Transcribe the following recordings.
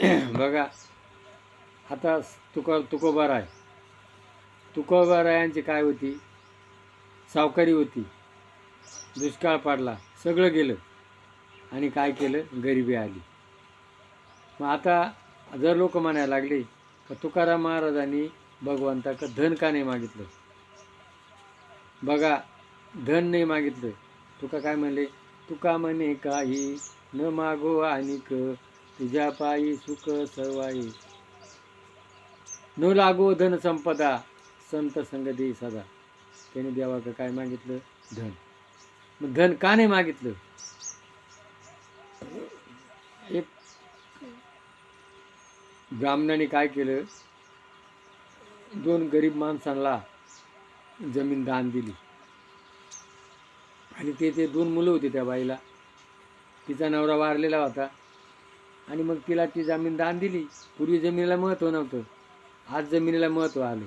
बघा आता तुकोबारायांची काय होती, सावकारी होती, दुष्काळ पडला, सगळं गेलं आणि काय केलं, गरिबी आली. मग आता जर लोक म्हणायला लागले का तुकाराम महाराजांनी भगवंताचं धन का नाही मागितलं, बघा धन नाही मागितलं. तुका काय म्हणले, तुका म्हणे काही न मागो आणिक, तुझ्या पायी सुख सर्वाई, न लागो धन संपदा, संत संग दे सदा. त्याने देवाचं काय मागितलं, धन. मग धन का नाही मागितलं, एक ब्राह्मणाने काय केलं, 2 गरीब माणसांना जमीन दान दिली. आणि ते 2 मुलं होती त्या बाईला, तिचा नवरा वारलेला होता आणि मग तिला ती जमीन दान दिली. पूर्वी जमिनीला महत्त्व नव्हतं, आज जमिनीला महत्त्व आलं.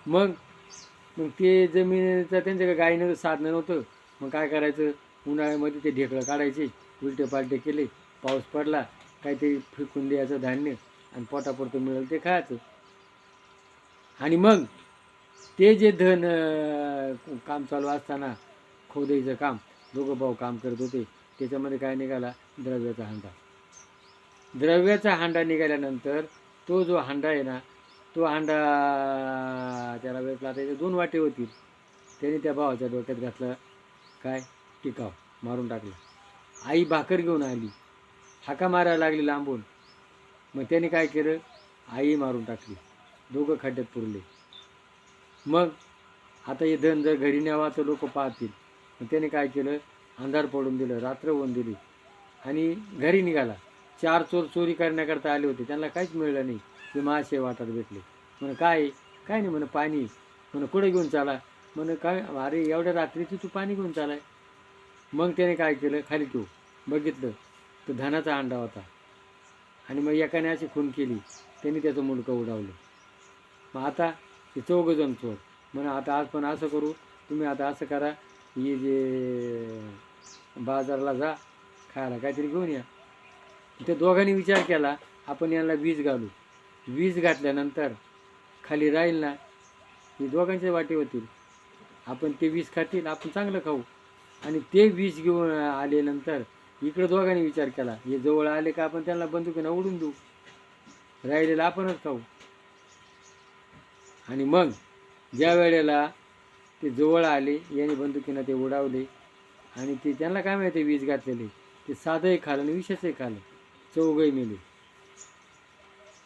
मग ते जमिनीचं त्यांच्या गायीनं साधनं नव्हतं. मग काय करायचं, उन्हाळ्यामध्ये ते ढेकळं काढायचे, उलटे पालटे केले, पाऊस पडला काहीतरी फेकून द्यायचं धान्य आणि पोटापुरतं मिळेल ते खायचं. आणि मग ते जे धन काम चालू असताना खोदायचं काम, दोघं भाऊ काम करत होते, त्याच्यामध्ये काय निघाला, द्रव्याचा हांडा. द्रव्याचा हांडा निघाल्यानंतर तो जो हांडा आहे ना, तो हांडा त्याला वेचला. त्याचे 2 वाटे होतील. त्याने त्या भावाच्या डोक्यात घातलं काय, टिकाव, मारून टाकलं. आई भाकर घेऊन आली, हाका मारायला लागली लांबून. मग त्याने काय केलं, आई मारून टाकली, दोघं खड्ड्यात पुरले. मग आता हे धन जर घरी न्यावा तर लोक पाहतील. मग त्याने काय केलं, अंधार पडून दिलं, रात्र होऊन दिली आणि घरी निघाला. 4 चोर चोरी करण्याकरता आले होते, त्यांना काहीच मिळलं नाही. ते मासे वाटात भेटले. म्हणे काय नाही, म्हणे पाणी. म्हणे कुठे घेऊन चाला, म्हणे काय, अरे एवढ्या रात्रीची तू पाणी घेऊन चालाय. मग त्याने काय केलं, खाली तू बघितलं तर धनाचा अंडा होता. आणि मग एकाने अशी खून केली, त्यांनी त्याचं मुंडकं उडावलं. मग आता ते 4 जण चोर म्हणा, आता आज पण असं करू, तुम्ही आता असं करा, हे जे बाजारला जा, खायला काहीतरी घेऊन या. त्या दोघांनी विचार केला, आपण यांना वीज घालू. वीज घातल्यानंतर खाली राहील ना, हे दोघांच्या वाटे होतील. आपण ते वीज खातील, आपण चांगलं खाऊ. आणि ते वीज घेऊन आल्यानंतर इकडं दोघांनी विचार केला, हे जवळ आले का आपण त्यांना बंदुकीनं उडून देऊ, राहिलेलं आपणच खाऊ. आणि मग ज्या वेळेला ते जवळ आले, याने बंदुकीनं ते उडावले आणि ते त्यांना काय माहिती वीज घातलेले, ते साधंही खाल्लं आणि विषयचंही खाल्लं, 4घंही मेले.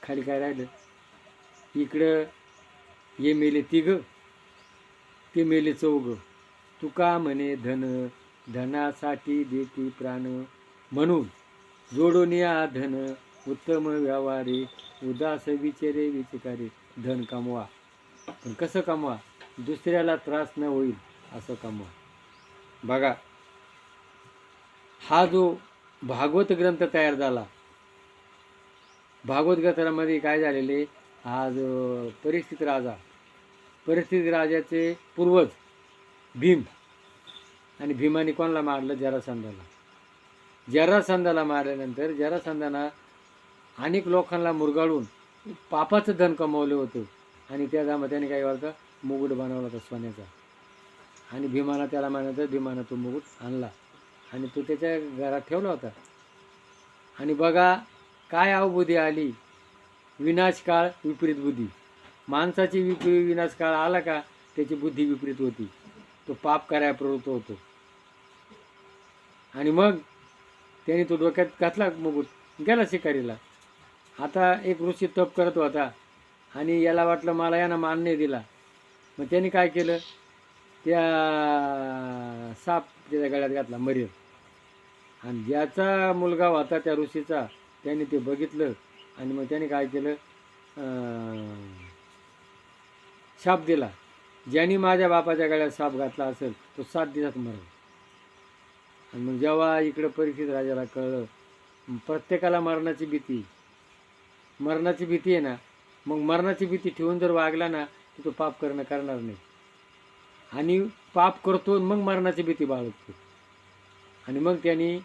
खाली काय राहिलं, इकडं हे मेले 3, ते मेले 4. तुका म्हणे धन, धनासाठी देती प्राण, म्हणून जोडून या धन, उत्तम व्यवहारे, उदास विचारे विचारे. धन कमवा, पण कसं कमवा, दुसऱ्याला त्रास न होईल असं कमवा. बघा हा जो भागवत ग्रंथ तयार झाला, भागवत ग्रंथामध्ये काय झालेले, हा जो परिस्थिती राजाचे पूर्वज भीम, आणि भीमाने कोणाला मारलं, जरासंधाला मारल्यानंतर जरासंधानं अनेक लोकांना मुरगाळून पापाचं धन कमवलं होतं. आणि त्याने काय करतं, मुकुट बनवला होता सोन्याचा. आणि भीमाला त्याला म्हणायचं, भीमानं तो मुकुट आणला आणि तो त्याच्या घरात ठेवला होता. आणि बघा काय अवबुद्धी आली, विनाशकाळ विपरीत बुद्धी. माणसाची विनाशकाळ आला का त्याची बुद्धी विपरीत होती, तो पाप करायला प्रवृत्त होतो. आणि मग त्याने तो डोक्यात घातला मुकुट, गेला शिकारीला. आता एक ऋषी तप करत होता आणि याला वाटलं मला यानं मान नाही दिला. मग त्याने काय केलं, त्या साप त्याच्या गळ्यात घातला, मरीर. आणि ज्याचा मुलगा होता त्या ऋषीचा, त्याने ते बघितलं आणि मग त्याने काय केलं, शाप दिला, ज्याने माझ्या बापाच्या गळ्यात साप घातला असेल तो 7 दिवसात मरेल. आणि मग जेव्हा इकडं परीक्षित राजाला कळलं, प्रत्येकाला मरणाची भीती आहे ना, मग मरणाची भीती ठेवून जर वागला ना तर तो पाप करणार नाही. आणि पाप करतो मग मरणाची भीती बाळगतो. आणि मग त्यांनी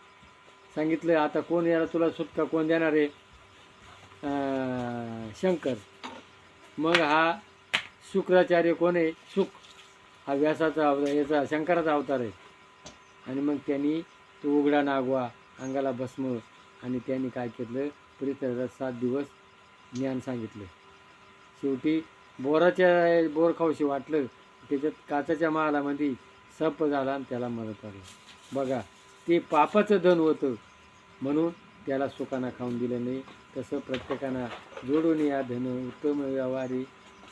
सांगितलं आता कोण याला तुला सुटका कोण देणार आहे? शंकर. मग हा शुक्राचार्य कोण आहे? शुक हा व्यासाचा याचा शंकराचा अवतार आहे. आणि मग त्यांनी तो उघडा नागवा, अंगाला भस्म, आणि त्यांनी काय केलं? पृथ्वीला 7 दिवस ज्ञान सांगितलं. शेवटी बोर खाऊशी वाटलं, त्याच्यात काचाच्या महालामध्ये सप झाला आणि त्याला मरत आलं. बघा, ते पापाचं धन होतं म्हणून त्याला सुखानं खाऊन दिलं नाही. तसं प्रत्येकानं जोडून या धन, उत्तम व्यवहारी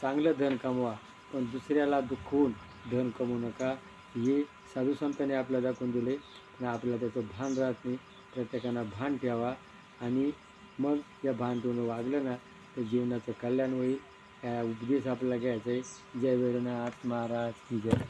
चांगलं धन कमवा, पण दुसऱ्याला दुखवून धन कमवू नका. हे साधू संतांनी आपल्याला दाखवून दिले, पण आपल्याला त्याचं भान राहत नाही. प्रत्येकानं भान ठेवा, आणि मग या भान ठेवून वागलं ना तर जीवनाचं कल्याण होईल. उपदेश आपल्याला घ्यायचा आहे. जय वेळनाथ महाराज की जय.